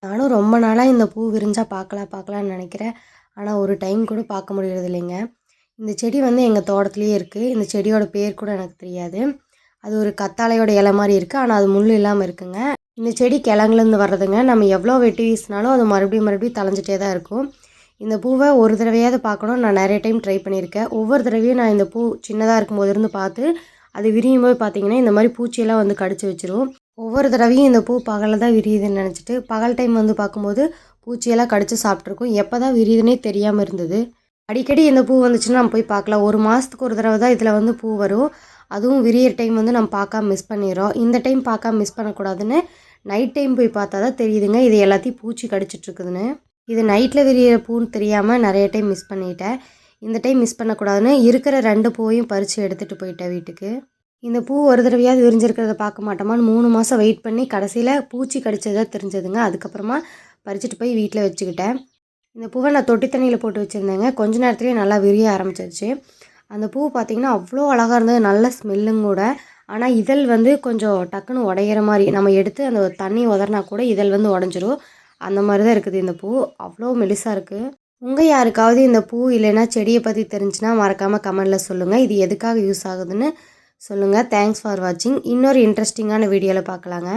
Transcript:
நானும் ரொம்ப நாளாக இந்த பூ விரிஞ்சா பார்க்கலான்னு நினைக்கிறேன். ஆனால் ஒரு டைம் கூட பார்க்க முடியறது இல்லைங்க. இந்த செடி வந்து எங்கள் தோட்டத்துலேயே இருக்குது. இந்த செடியோட பேர் கூட எனக்கு தெரியாது. அது ஒரு கத்தாழையோட இலை மாதிரி இருக்குது. ஆனால் அது முள் இல்லாமல் இருக்குங்க. இந்த செடி கிழங்குலேருந்து வர்றதுங்க. நம்ம எவ்வளோ வெட்டி வீசினாலும் அது மறுபடியும் தலைஞ்சிட்டே தான் இருக்கும். இந்த பூவை ஒரு தடவையாவது பார்க்கணும். நான் நிறைய டைம் ட்ரை பண்ணியிருக்கேன். ஒவ்வொரு தடவையும் நான் இந்த பூ சின்னதாக இருக்கும்போது இருந்து பார்த்து அது விரியும் போது பார்த்திங்கன்னா இந்த மாதிரி பூச்சியெல்லாம் வந்து கடிச்சு வச்சிரும். ஒவ்வொரு தடவையும் இந்த பூ பகலில் தான் விரியுதுன்னு நினச்சிட்டு பகல் டைம் வந்து பார்க்கும்போது பூச்சியெல்லாம் கடிச்சு சாப்பிட்ருக்கும். எப்போ தான் விரியுதுன்னே தெரியாமல் இருந்தது. அடிக்கடி இந்த பூ வந்துச்சுன்னா நம்ம போய் பார்க்கலாம். ஒரு மாதத்துக்கு ஒரு தடவை தான் இதில் வந்து பூ வரும். அதுவும் விரியிற டைம் வந்து நம்ம பார்க்காம மிஸ் பண்ணிடுறோம். இந்த டைம் பார்க்காம மிஸ் பண்ணக்கூடாதுன்னு நைட் டைம் போய் பார்த்தா தான் தெரியுதுங்க இது எல்லாத்தையும் பூச்சி கடிச்சிட்ருக்குதுன்னு. இது நைட்டில் விரியிற பூன்னு தெரியாமல் நிறைய டைம் மிஸ் பண்ணிட்டேன். இந்த டைம் மிஸ் பண்ணக்கூடாதுன்னு இருக்கிற 2 பூவையும் பறித்து எடுத்துகிட்டு போயிட்டேன் வீட்டுக்கு. இந்த பூ ஒரு தடவையாவது விரிஞ்சிருக்கிறத பார்க்க மாட்டோமான்னு 3 மாதம் வெயிட் பண்ணி கடைசியில் பூச்சி கடிச்சதாக தெரிஞ்சதுங்க. அதுக்கப்புறமா பறிச்சுட்டு போய் வீட்டில் வச்சுக்கிட்டேன். இந்த பூவை நான் தொட்டி தண்ணியில் போட்டு வச்சுருந்தேங்க. கொஞ்ச நேரத்துலேயே நல்லா விரிய ஆரம்பிச்சிருச்சு. அந்த பூ பார்த்திங்கன்னா அவ்வளோ அழகாக இருந்தது. நல்ல ஸ்மெல்லும் கூட. ஆனால் இதழ் வந்து கொஞ்சம் டக்குன்னு உடையிற மாதிரி நம்ம எடுத்து அந்த தண்ணி உதறினா கூட இதழ் வந்து உடஞ்சிரும். அந்த மாதிரி தான் இருக்குது இந்த பூ. அவ்வளோ மெலிசாக இருக்குது. உங்கள் யாருக்காவது இந்த பூ இல்லைன்னா செடியை பற்றி தெரிஞ்சுன்னா மறக்காமல் கமெண்டில் சொல்லுங்கள். இது எதுக்காக யூஸ் ஆகுதுன்னு சொல்லுங்கள். தேங்க்ஸ் ஃபார் வாட்சிங். இன்னொரு இன்ட்ரெஸ்டிங்கான வீடியோவில் பார்க்கலாங்க.